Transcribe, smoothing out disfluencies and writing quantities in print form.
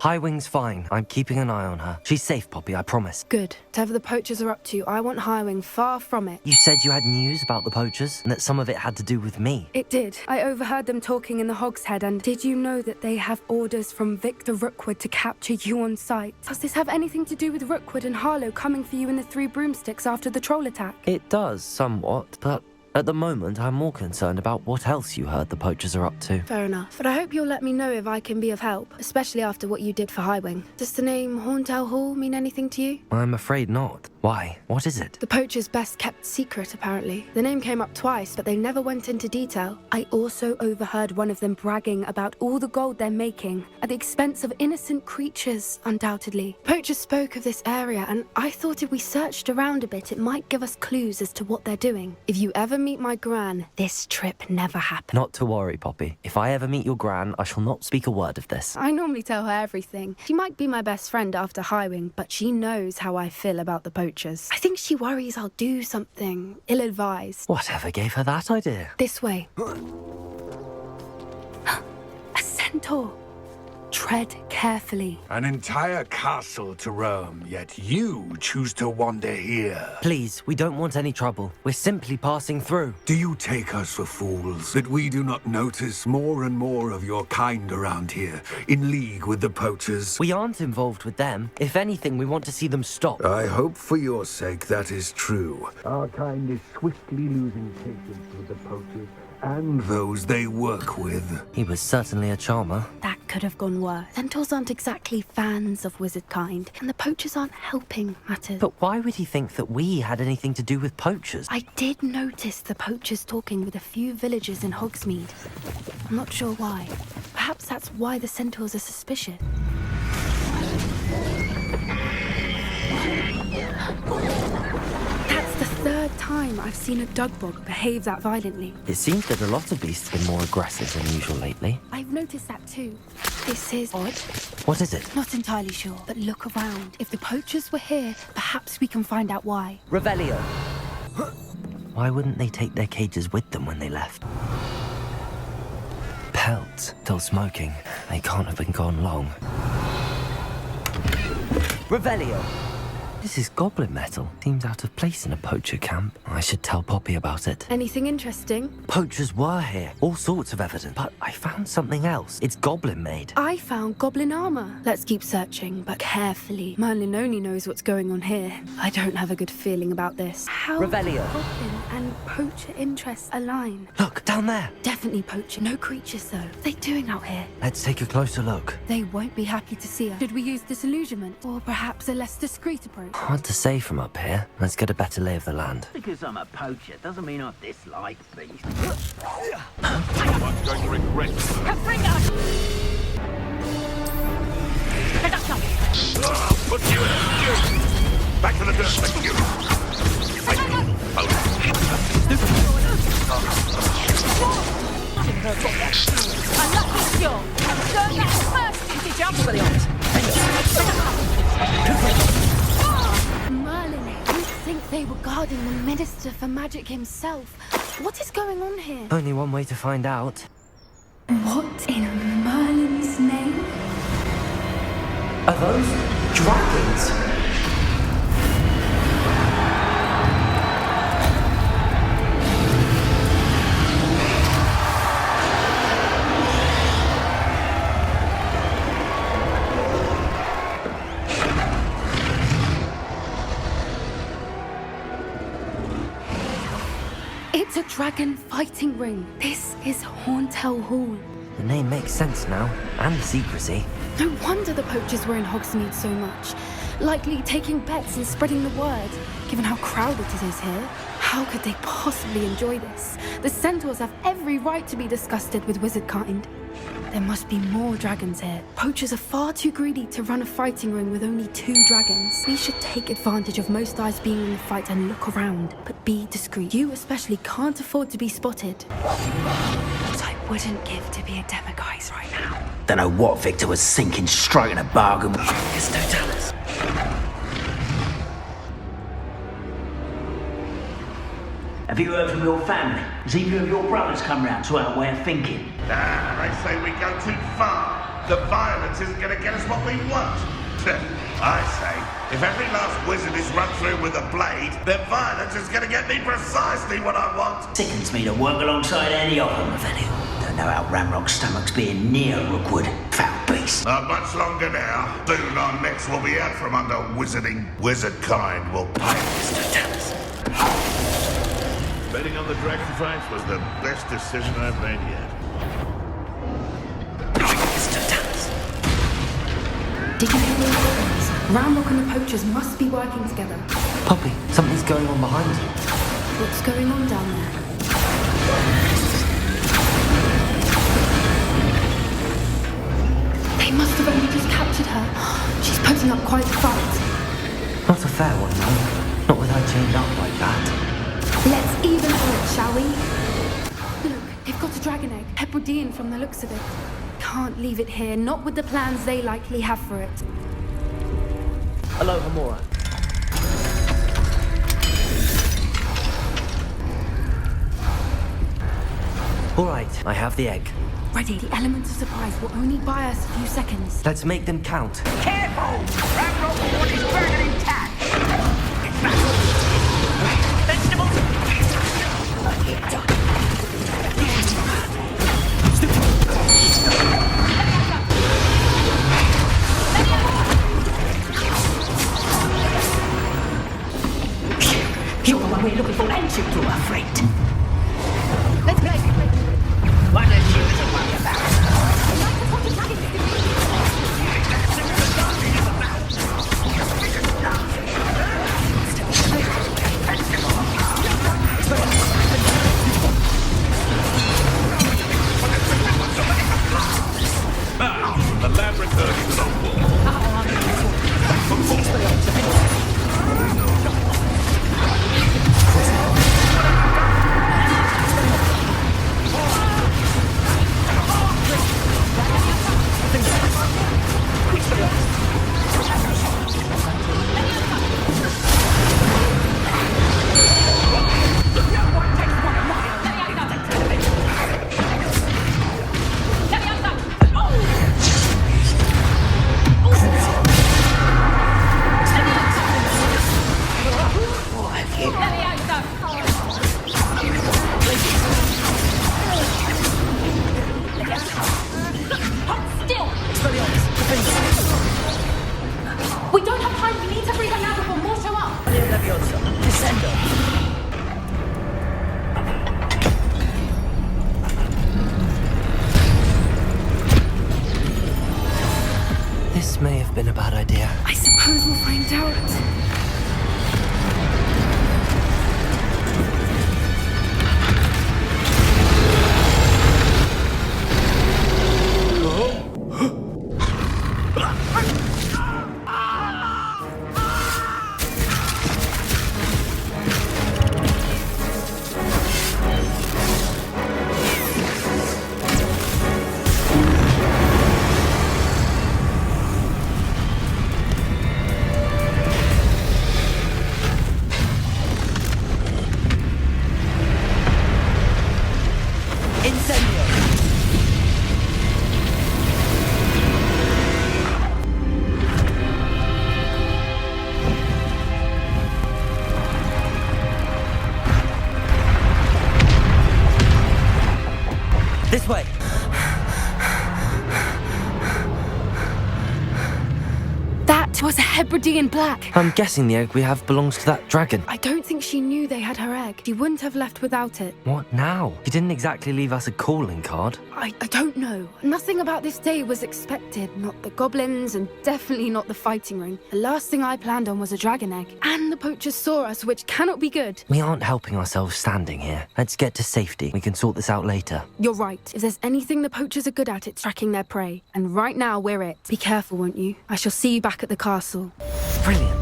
Highwing's fine. I'm keeping an eye on her. She's safe, Poppy, I promise. Good. Whatever the poachers are up to, I want Highwing far from it. You said you had news about the poachers, and that some of it had to do with me. It did. I overheard them talking in the Hogshead, and did you know that they have orders from Victor Rookwood to capture you on sight? Does this have anything to do with Rookwood and Harlow coming for you in the Three Broomsticks after the troll attack? It does, somewhat, but at the moment, I'm more concerned about what else you heard the poachers are up to. Fair enough. But I hope you'll let me know if I can be of help, especially after what you did for Highwing. Does the name Horntail Hall mean anything to you? I'm afraid not. Why? What is it? The poacher's best-kept secret, apparently. The name came up twice, but they never went into detail. I also overheard one of them bragging about all the gold they're making, at the expense of innocent creatures, undoubtedly. Poachers spoke of this area, and I thought if we searched around a bit, it might give us clues as to what they're doing. If you ever meet my gran, this trip never happened. Not to worry, Poppy. If I ever meet your gran, I shall not speak a word of this. I normally tell her everything. She might be my best friend after Highwing, but she knows how I feel about the poachers. I think she worries I'll do something ill-advised. Whatever gave her that idea? This way. A centaur. Tread carefully. An entire castle to roam, yet you choose to wander here. Please, we don't want any trouble. We're simply passing through. Do you take us for fools, that we do not notice more and more of your kind around here, in league with the poachers? We aren't involved with them. If anything, we want to see them stop. I hope for your sake that is true. Our kind is swiftly losing patience with the poachers and those they work with. He was certainly a charmer. That could have gone worse. Centaurs aren't exactly fans of wizard kind, and the poachers aren't helping matters. But why would he think that we had anything to do with poachers? I did notice the poachers talking with a few villagers in Hogsmeade. I'm not sure why. Perhaps that's why the centaurs are suspicious. That's the third time I've seen a dugbog behave that violently. It seems that a lot of beasts have been more aggressive than usual lately. I've noticed that too. This is odd. What is it? Not entirely sure, but look around. If the poachers were here, perhaps we can find out why. Revelio! Why wouldn't they take their cages with them when they left? Pelts, still smoking. They can't have been gone long. Revelio! This is goblin metal. Seems out of place in a poacher camp. I should tell Poppy about it. Anything interesting? Poachers were here. All sorts of evidence. But I found something else. It's goblin made. I found goblin armor. Let's keep searching, but carefully. Merlin only knows what's going on here. I don't have a good feeling about this. How Revelio. goblin and poacher interests align? Look, down there. Definitely poacher. No creatures, though. What are they doing out here? Let's take a closer look. They won't be happy to see us. Should we use disillusionment? Or perhaps a less discreet approach? Hard to say from up here. Let's get a better lay of the land. Because I'm a poacher doesn't mean I dislike beasts. Someone's going to regret this. Put you in a stew. Back to the dirt, thank you. Merlin, you'd think they were guarding the Minister for Magic himself. What is going on here? Only one way to find out. What in Merlin's name? Are those dragons? It's a dragon fighting ring. This is Horntail Hall. The name makes sense now, and the secrecy. No wonder the poachers were in Hogsmeade so much. Likely taking bets and spreading the word. Given how crowded it is here, how could they possibly enjoy this? The centaurs have every right to be disgusted with wizard kind. There must be more dragons here. Poachers are far too greedy to run a fighting ring with only 2 dragons. We should take advantage of most eyes being in the fight and look around, but be discreet. You especially can't afford to be spotted. What I wouldn't give to be a Demiguise right now. Don't know what Victor was sinking straight in a bargain. It's no tellers. Have you heard from your family? Has either of your brothers come round to our way of thinking? Nah, they say we go too far. The violence isn't going to get us what we want. I say, if every last wizard is run through with a blade, then violence is going to get me precisely what I want. Sickens me to work alongside any of them, if any. Don't know how Ragnarok's stomach's being near Rookwood. Foul beast. Not much longer now. Soon our necks will be out from under wizarding. Wizard kind will pay. Betting on the dragon fights was the best decision I've made yet. Did you hear those weapons? Ragnarok and the poachers must be working together. Poppy, something's going on behind you. What's going on down there? They must have only just captured her. She's putting up quite a fight. Not a fair one, no. Not with her chained up like that. Let's even her, shall we? Look, they've got a dragon egg. Hebridean from the looks of it. Can't leave it here, not with the plans they likely have for it. Hello, Hamura. All right, I have the egg. Ready. The element of surprise will only buy us a few seconds. Let's make them count. Careful! Ragnarok will want his dragon intact! You're the one we're looking for, ain't you, you afraid? Let's play. What a shoot to worry about. The laboratory is on board. We don't have time. We need to free them now before more show up. This may have been a bad idea. I suppose we'll find out. This way. That was a Hebridean black. I'm guessing the egg we have belongs to that dragon. I don't think she knew they had her egg. She wouldn't have left without it. What now? She didn't exactly leave us a calling card. I don't know. Nothing about this day was expected. Not the goblins and definitely not the fighting ring. The last thing I planned on was a dragon egg. And the poachers saw us, which cannot be good. We aren't helping ourselves standing here. Let's get to safety. We can sort this out later. You're right. If there's anything the poachers are good at, it's tracking their prey. And right now, we're it. Be careful, won't you? I shall see you back at the castle. Brilliant.